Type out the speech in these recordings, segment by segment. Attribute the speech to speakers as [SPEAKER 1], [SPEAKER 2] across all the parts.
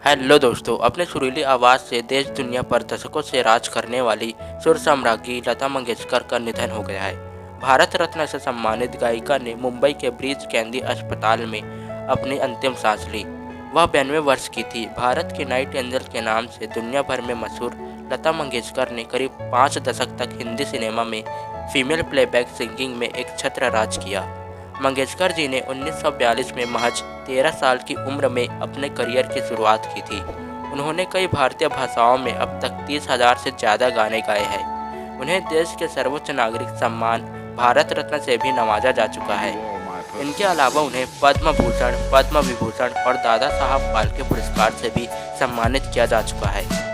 [SPEAKER 1] Hello दोस्तों, अपने सुरीली आवाज़ से देश दुनिया पर दशकों से राज करने वाली सुर साम्राज्ञी लता मंगेशकर का निधन हो गया है। भारत रत्न से सम्मानित गायिका ने मुंबई के ब्रीच कैंडी अस्पताल में अपनी अंतिम सांस ली। वह 92 वर्ष की थी। भारत की नाइट एंजल के नाम से दुनिया भर में मशहूर लता मंगेशकर ने करीब 5 दशक तक हिंदी सिनेमा में फीमेल प्लेबैक सिंगिंग में एक छत्र राज किया। मंगेशकर जी ने 1942 में महज 13 साल की उम्र में अपने करियर की शुरुआत की थी। उन्होंने कई भारतीय भाषाओं में अब तक 30,000 से ज़्यादा गाने गाए हैं। उन्हें देश के सर्वोच्च नागरिक सम्मान भारत रत्न से भी नवाजा जा चुका है। इनके अलावा उन्हें पद्म भूषण, पद्म विभूषण और दादा साहब फाल्के पुरस्कार से भी सम्मानित किया जा चुका है।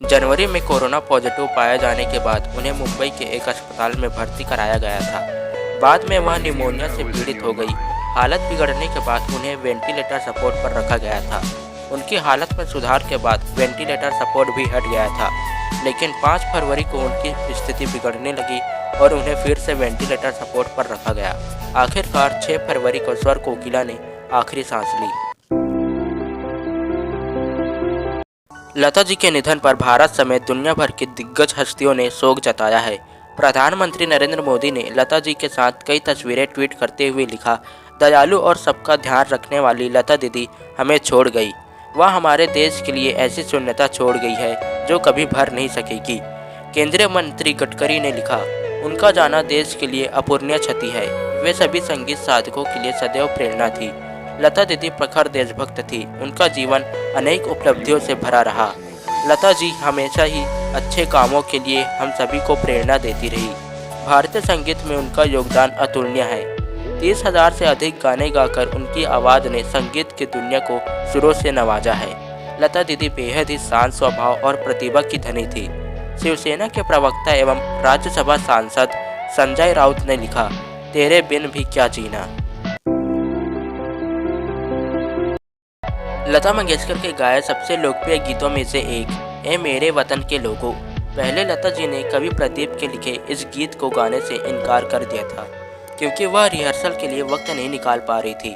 [SPEAKER 1] जनवरी में कोरोना पॉजिटिव पाए जाने के बाद उन्हें मुंबई के एक अस्पताल में भर्ती कराया गया था। बाद में वह निमोनिया से पीड़ित हो गई। हालत बिगड़ने के बाद उन्हें वेंटिलेटर सपोर्ट पर रखा गया था। उनकी हालत में सुधार के बाद वेंटिलेटर सपोर्ट भी हट गया था, लेकिन 5 फरवरी को उनकी स्थिति बिगड़ने लगी और उन्हें फिर से वेंटिलेटर सपोर्ट पर रखा गया। आखिरकार 6 फरवरी को स्वर कोकिला ने आखिरी सांस ली। लता जी के निधन पर भारत समेत दुनिया भर की दिग्गज हस्तियों ने शोक जताया है। प्रधानमंत्री नरेंद्र मोदी ने लता जी के साथ कई तस्वीरें ट्वीट करते हुए लिखा, दयालु और सबका ध्यान रखने वाली लता दीदी हमें छोड़ गई। वह हमारे देश के लिए ऐसी शून्यता छोड़ गई है जो कभी भर नहीं सकेगी। केंद्रीय मंत्री गडकरी ने लिखा, उनका जाना देश के लिए अपूरणीय क्षति है। वे सभी संगीत साधकों के लिए सदैव प्रेरणा थी। लता दीदी प्रखर देशभक्त थी। उनका जीवन अनेक उपलब्धियों से भरा रहा। लता जी हमेशा ही अच्छे कामों के लिए हम सभी को प्रेरणा देती रही। भारतीय संगीत में उनका योगदान अतुलनीय है। 30,000 से अधिक गाने गाकर उनकी आवाज़ ने संगीत की दुनिया को सुरों से नवाजा है। लता दीदी बेहद ही शांत स्वभाव और प्रतिभा की धनी थी। शिवसेना के प्रवक्ता एवं राज्यसभा सांसद संजय राउत ने लिखा, तेरे बिन भी क्या जीना। लता मंगेशकर के गाए सबसे लोकप्रिय गीतों में से एक ए मेरे वतन के लोगों। पहले लता जी ने कवि प्रदीप के लिखे इस गीत को गाने से इनकार कर दिया था, क्योंकि वह रिहर्सल के लिए वक्त नहीं निकाल पा रही थी।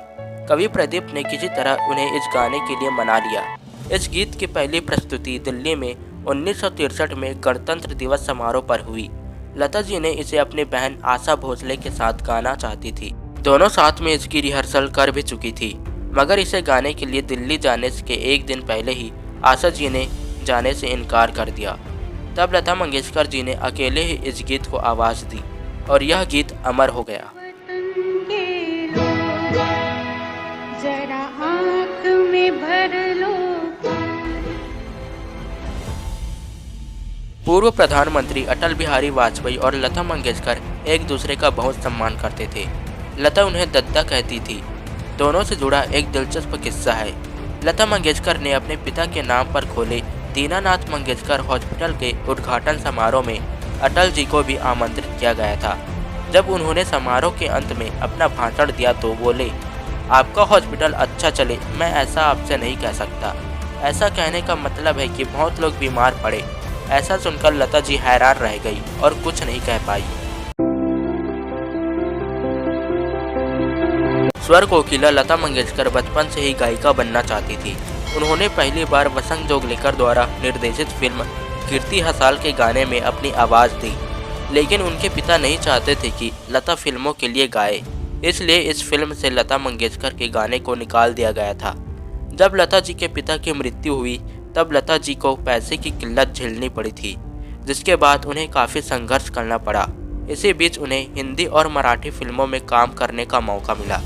[SPEAKER 1] कवि प्रदीप ने किसी तरह उन्हें इस गाने के लिए मना लिया। इस गीत की पहली प्रस्तुति दिल्ली में 1963 में गणतंत्र दिवस समारोह पर हुई। लता जी ने इसे अपनी बहन आशा भोसले के साथ गाना चाहती थी। दोनों साथ में इसकी रिहर्सल कर भी चुकी थी, मगर इसे गाने के लिए दिल्ली जाने के एक दिन पहले ही आशा जी ने जाने से इनकार कर दिया। तब लता मंगेशकर जी ने अकेले ही इस गीत को आवाज़ दी और यह गीत अमर हो गया। जरा आँख में भर लो। पूर्व प्रधानमंत्री अटल बिहारी वाजपेयी और लता मंगेशकर एक दूसरे का बहुत सम्मान करते थे। लता उन्हें दद्दा कहती थी। दोनों से जुड़ा एक दिलचस्प किस्सा है। लता मंगेशकर ने अपने पिता के नाम पर खोले दीनानाथ मंगेशकर हॉस्पिटल के उद्घाटन समारोह में अटल जी को भी आमंत्रित किया गया था। जब उन्होंने समारोह के अंत में अपना भाषण दिया तो बोले, आपका हॉस्पिटल अच्छा चले, मैं ऐसा आपसे नहीं कह सकता। ऐसा कहने का मतलब है कि बहुत लोग बीमार पड़े। ऐसा सुनकर लता जी हैरान रह गई और कुछ नहीं कह पाई। स्वर कोकिला लता मंगेशकर बचपन से ही गायिका बनना चाहती थी। उन्होंने पहली बार वसंत जोगलेकर द्वारा निर्देशित फिल्म कीर्ति हसाल के गाने में अपनी आवाज़ दी, लेकिन उनके पिता नहीं चाहते थे कि लता फिल्मों के लिए गाए, इसलिए इस फिल्म से लता मंगेशकर के गाने को निकाल दिया गया था। जब लता जी के पिता की मृत्यु हुई तब लता जी को पैसे की किल्लत झेलनी पड़ी थी, जिसके बाद उन्हें काफ़ी संघर्ष करना पड़ा। इसी बीच उन्हें हिंदी और मराठी फिल्मों में काम करने का मौका मिला।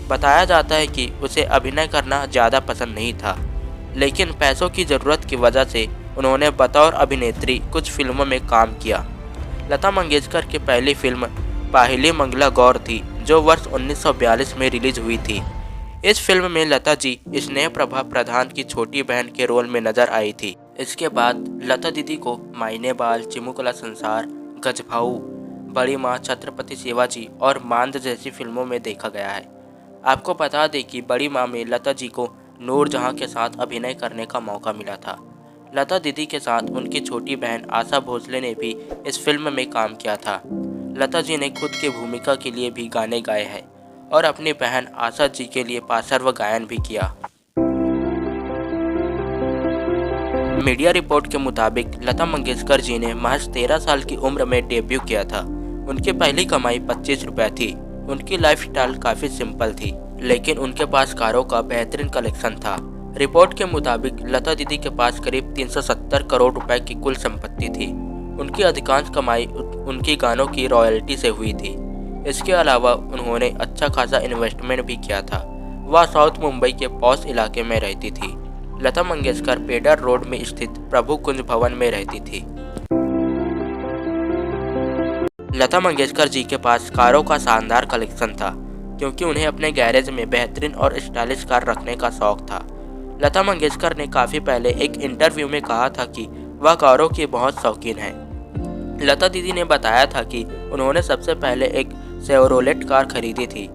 [SPEAKER 1] बताया जाता है कि उसे अभिनय करना ज़्यादा पसंद नहीं था, लेकिन पैसों की ज़रूरत की वजह से उन्होंने बतौर अभिनेत्री कुछ फिल्मों में काम किया। लता मंगेशकर की पहली फिल्म पाहिली मंगला गौर थी, जो वर्ष 1942 में रिलीज हुई थी। इस फिल्म में लता जी स्नेह प्रभा प्रधान की छोटी बहन के रोल में नजर आई थी। इसके बाद लता दीदी को मायने बाल, चिमुकला संसार, गजभाऊ, बड़ी माँ, छत्रपति शिवाजी और मांद जैसी फिल्मों में देखा गया है। आपको बता दें कि बड़ी माँ में लता जी को नूरजहां के साथ अभिनय करने का मौका मिला था। लता दीदी के साथ उनकी छोटी बहन आशा भोसले ने भी इस फिल्म में काम किया था। लता जी ने खुद की भूमिका के लिए भी गाने गाए हैं और अपनी बहन आशा जी के लिए पार्श्व गायन भी किया। मीडिया रिपोर्ट के मुताबिक लता मंगेशकर जी ने महज 13 साल की उम्र में डेब्यू किया था। उनकी पहली कमाई 25 रुपये थी। उनकी लाइफस्टाइल काफ़ी सिंपल थी, लेकिन उनके पास कारों का बेहतरीन कलेक्शन था। रिपोर्ट के मुताबिक लता दीदी के पास करीब 370 करोड़ रुपए की कुल संपत्ति थी। उनकी अधिकांश कमाई उनकी गानों की रॉयल्टी से हुई थी। इसके अलावा उन्होंने अच्छा खासा इन्वेस्टमेंट भी किया था। वह साउथ मुंबई के पॉश इलाके में रहती थी। लता मंगेशकर पेडर रोड में स्थित प्रभु कुंज भवन में रहती थी। लता मंगेशकर जी के पास कारों का शानदार कलेक्शन था, क्योंकि उन्हें अपने गैरेज में बेहतरीन और स्टाइलिश कार रखने का शौक था। लता मंगेशकर ने काफ़ी पहले एक इंटरव्यू में कहा था कि वह कारों की बहुत शौकीन है। लता दीदी ने बताया था कि उन्होंने सबसे पहले एक शेवरोलेट कार खरीदी थी।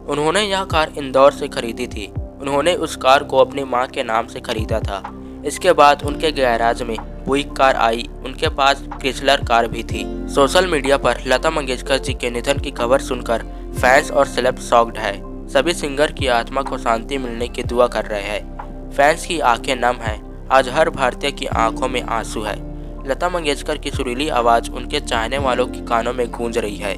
[SPEAKER 1] उन्होंने यह कार इंदौर से खरीदी थी। उन्होंने उस कार को अपनी मां के नाम से खरीदा था। इसके बाद उनके गैराज में बुइक कार आई। उनके पास क्रिसलर कार भी थी। सोशल मीडिया पर लता मंगेशकर जी के निधन की खबर सुनकर फैंस और सेलेब शॉक्ड है। सभी सिंगर की आत्मा को शांति मिलने की दुआ कर रहे हैं। फैंस की आंखें नम हैं। आज हर भारतीय की आंखों में आंसू है। लता मंगेशकर की सुरीली आवाज़ उनके चाहने वालों के कानों में गूंज रही है।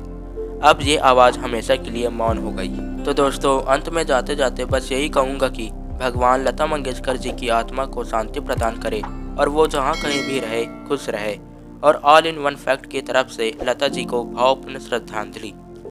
[SPEAKER 1] अब ये आवाज़ हमेशा के लिए मौन हो गई। तो दोस्तों, अंत में जाते जाते बस यही कहूँगा कि भगवान लता मंगेशकर जी की आत्मा को शांति प्रदान करे और वो जहाँ कहीं भी रहे खुश रहे। और ऑल इन वन फैक्ट की तरफ से लता जी को भावपूर्ण श्रद्धांजलि।